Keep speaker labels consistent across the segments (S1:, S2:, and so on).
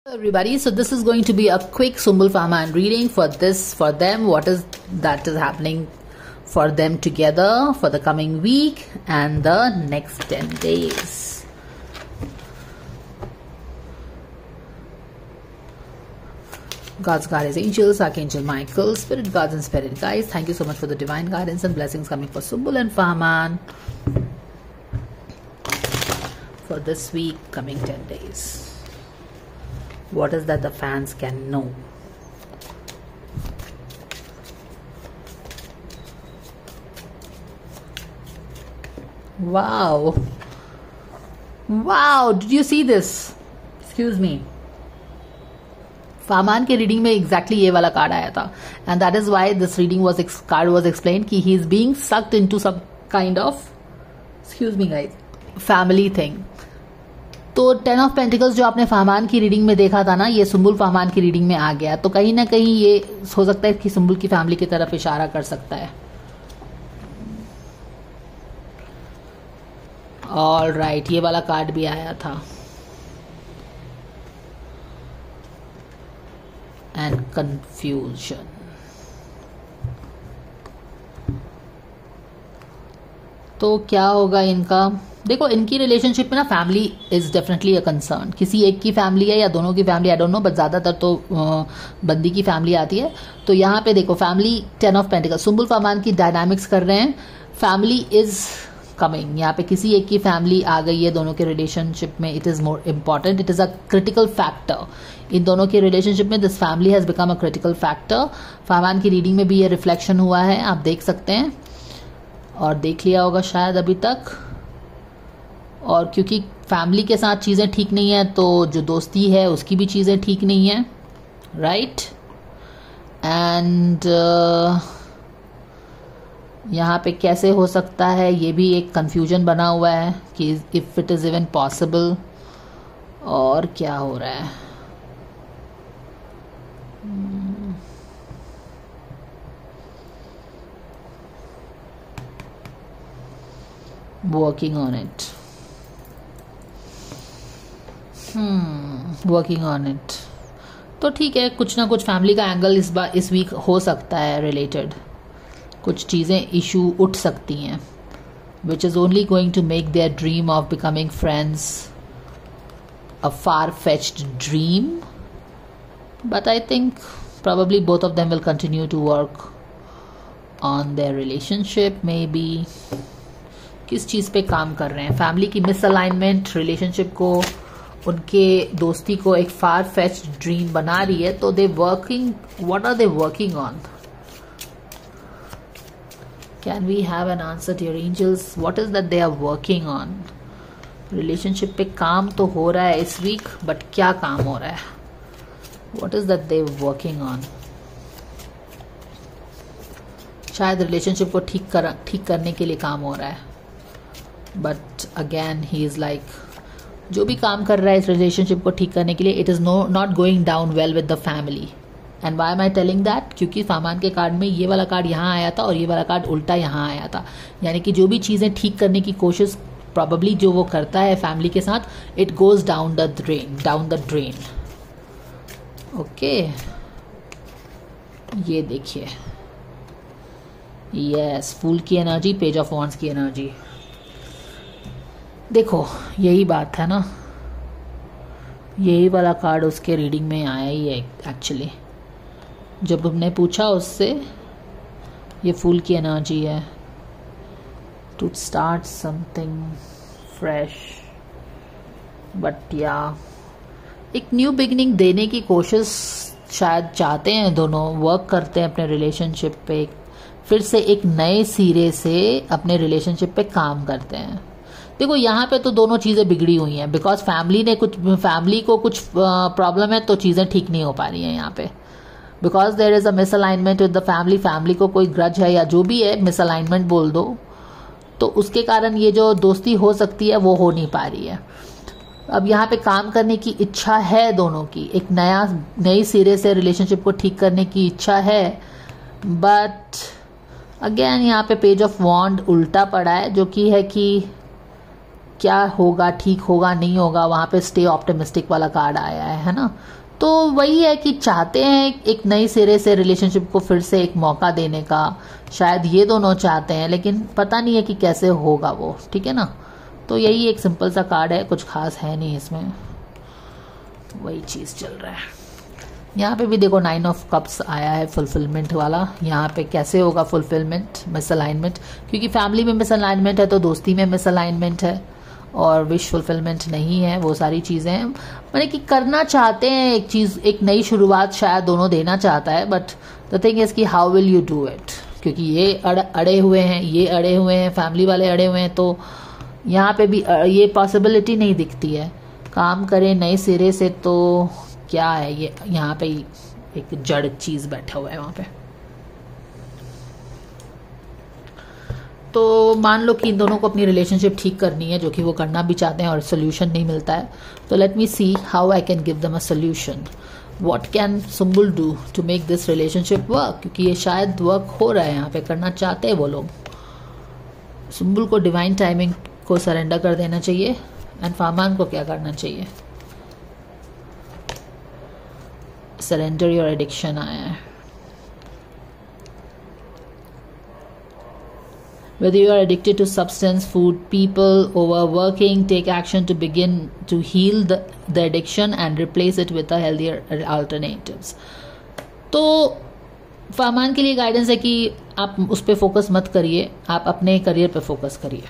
S1: Everybody, so this is going to be a quick Sumbul Fahman reading for them. What is happening for them together for the coming week and the next 10 days. God's guidance, angels, Archangel Michael, spirit guards and spirit guides. Thank you so much for the divine guidance and blessings coming for Sumbul and Fahman for this week, coming 10 days. What is that the fans can know? Wow. Wow, did you see this? Excuse me. Fahman के reading में exactly ये वाला card आया था and that is why this reading card was explain कि he is being sucked into some kind of, excuse me guys, family thing. तो 10 of pentacles जो आपने फहमान की रीडिंग में देखा था ना, ये सुम्बुल फहमान की रीडिंग में आ गया. तो कहीं ना कहीं ये हो सकता है कि सुम्बुल की फैमिली की तरफ इशारा कर सकता है. ऑल राइट, ये वाला कार्ड भी आया था एंड कंफ्यूजन. तो क्या होगा इनका? देखो, इनकी रिलेशनशिप में ना family is definitely a concern. किसी एक की फैमिली है या दोनों की family, I don't know, but ज्यादातर तो बंदी की फैमिली आती है. तो यहाँ पे देखो family, 10 of pentacles, Sumbul Fahman की डायनामिक्स कर रहे हैं. Family is coming. यहाँ पे किसी एक की फैमिली आ गई है दोनों के रिलेशनशिप में. It is more important, it is a critical factor in दोनों के रिलेशनशिप में. This family has become a critical factor. Fahman की रीडिंग में भी ये रिफ्लेक्शन हुआ है, आप देख सकते हैं और देख लिया होगा शायद अभी तक. और क्योंकि फैमिली के साथ चीज़ें ठीक नहीं है तो जो दोस्ती है उसकी भी चीज़ें ठीक नहीं है, राइट. एंड यहाँ पे कैसे हो सकता है, ये भी एक कंफ्यूजन बना हुआ है कि if it is even possible. और क्या हो रहा है? Working on it. Working on it. तो ठीक है, कुछ ना कुछ फैमिली का एंगल इस वीक हो सकता है रिलेटेड. कुछ चीज़ें इशू उठ सकती हैं which is only going to make their dream of becoming friends a far fetched dream. But I think probably both of them will continue to work on their relationship. Maybe किस चीज़ पे काम कर रहे हैं? Family की misalignment relationship को, उनके दोस्ती को एक फार फेच्ड ड्रीम बना रही है. तो they working, what are they working on? Can we have an answer dear angels? What is that they are working on? Relationship पे काम तो हो रहा है इस वीक, बट क्या काम हो रहा है? What is that they working on? शायद रिलेशनशिप को ठीक करने के लिए काम हो रहा है. But again he is like, जो भी काम कर रहा है इस रिलेशनशिप को ठीक करने के लिए, it is not going down well with the family. And why am I telling that? क्योंकि फहमान के कार्ड में ये वाला कार्ड यहाँ आया था और ये वाला कार्ड उल्टा यहाँ आया था. यानी कि जो भी चीज़ें ठीक करने की कोशिश प्रॉबेबली जो वो करता है फैमिली के साथ, it goes down the drain. Okay, ये देखिए, यस, फूल की एनर्जी, पेज ऑफ वॉन्ड्स की एनर्जी. देखो, यही बात है ना, यही वाला कार्ड उसके रीडिंग में आया ही है एक्चुअली. जब हमने पूछा उससे, ये फूल की एनर्जी है, to start something fresh. But या एक न्यू बिगिनिंग देने की कोशिश शायद चाहते हैं दोनों. वर्क करते हैं अपने रिलेशनशिप पे, फिर से एक नए सिरे से अपने रिलेशनशिप पे काम करते हैं. देखो, यहाँ पे तो दोनों चीज़ें बिगड़ी हुई हैं बिकॉज फैमिली को कुछ प्रॉब्लम है तो चीज़ें ठीक नहीं हो पा रही हैं यहाँ पे. Because there is a misalignment with the family को कोई ग्रज है या जो भी है, मिसअलाइनमेंट बोल दो, तो उसके कारण ये जो दोस्ती हो सकती है वो हो नहीं पा रही है. अब यहाँ पे काम करने की इच्छा है दोनों की, एक नई सिरे से रिलेशनशिप को ठीक करने की इच्छा है. बट अगेन यहाँ पे पेज ऑफ वॉन्ड उल्टा पड़ा है, जो कि है कि क्या होगा, ठीक होगा, नहीं होगा, वहाँ पे स्टे ऑप्टिमिस्टिक वाला कार्ड आया है ना। तो वही है कि चाहते हैं एक नई सिरे से रिलेशनशिप को फिर से एक मौका देने का, शायद ये दोनों चाहते हैं, लेकिन पता नहीं है कि कैसे होगा वो, ठीक है ना। तो यही एक सिंपल सा कार्ड है, कुछ खास है नहीं इसमें, वही चीज़ चल रहा है। यहाँ पे भी देखो 9 ऑफ कप्स आया है, फुलफिलमेंट वाला। यहाँ पे कैसे होगा फुलफिलमेंट, मिसअलाइनमेंट, क्योंकि फैमिली में मिसअलाइनमेंट है तो दोस्ती में मिसअलाइनमेंट है, और विश फुलफिलमेंट नहीं है, वो सारी चीज़ें हैं। मैंने कि करना चाहते हैं एक चीज़, एक नई शुरुआत शायद दोनों देना चाहता है, बट द थिंग इज़ कि how will you do it, क्योंकि ये अड़े हुए हैं, ये अड़े हुए हैं, फैमिली वाले अड़े हुए हैं, तो यहाँ पे भी ये पॉसिबिलिटी नहीं दिखती है। काम करें नए सिरे से तो क्या है, ये यहाँ पे एक जड़ चीज़ बैठा हुआ है वहाँ पे। तो मान लो कि इन दोनों को अपनी रिलेशनशिप ठीक करनी है, जो कि वो करना भी चाहते हैं और सोल्यूशन नहीं मिलता है। तो let me see how I can give them a solution. What can Sumbul do to make this relationship work, क्योंकि ये शायद वर्क हो रहा है, यहाँ पे करना चाहते हैं वो लोग। सुम्बुल को डिवाइन टाइमिंग को सरेंडर कर देना चाहिए, एंड फामान को क्या करना चाहिए, सरेंडर योर एडिक्शन आया है। Whether you are addicted to substance, food, people, overworking, take action to begin to heal the addiction and replace it with a healthier alternatives. तो फामान के लिए गाइडेंस है कि आप उस पर फोकस मत करिए, आप अपने करियर पे फोकस करिए।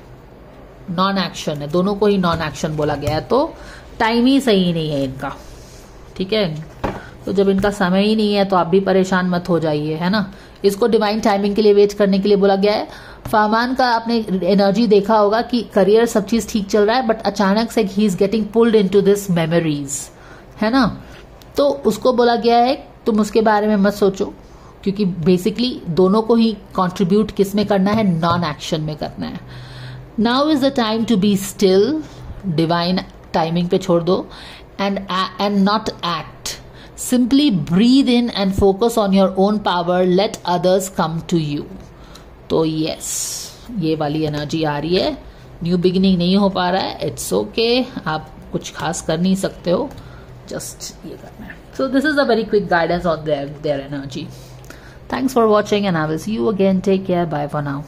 S1: नॉन एक्शन है, दोनों को ही नॉन एक्शन बोला गया है, तो टाइम ही सही नहीं है इनका, ठीक है। तो जब इनका समय ही नहीं है तो आप भी परेशान मत हो जाइए, है ना। इसको डिवाइन टाइमिंग के लिए वेट करने के लिए बोला गया है। फामान का आपने एनर्जी देखा होगा कि करियर सब चीज ठीक चल रहा है, बट अचानक से he is getting pulled into this memories, है ना। तो उसको बोला गया है तुम उसके बारे में मत सोचो, क्योंकि बेसिकली दोनों को ही कंट्रीब्यूट किस में करना है, नॉन एक्शन में करना है। Now is the time to be still, divine timing पे छोड़ दो, and not act. Simply breathe in and focus on your own power. Let others come to you. तो yes, ये वाली एनर्जी आ रही है। न्यू बिगिनिंग नहीं हो पा रहा है, इट्स ओके, आप कुछ खास कर नहीं सकते हो, जस्ट ये करना है। So this is a very quick guidance on their energy. Thanks for watching and I will see you again. Take care. Bye for now.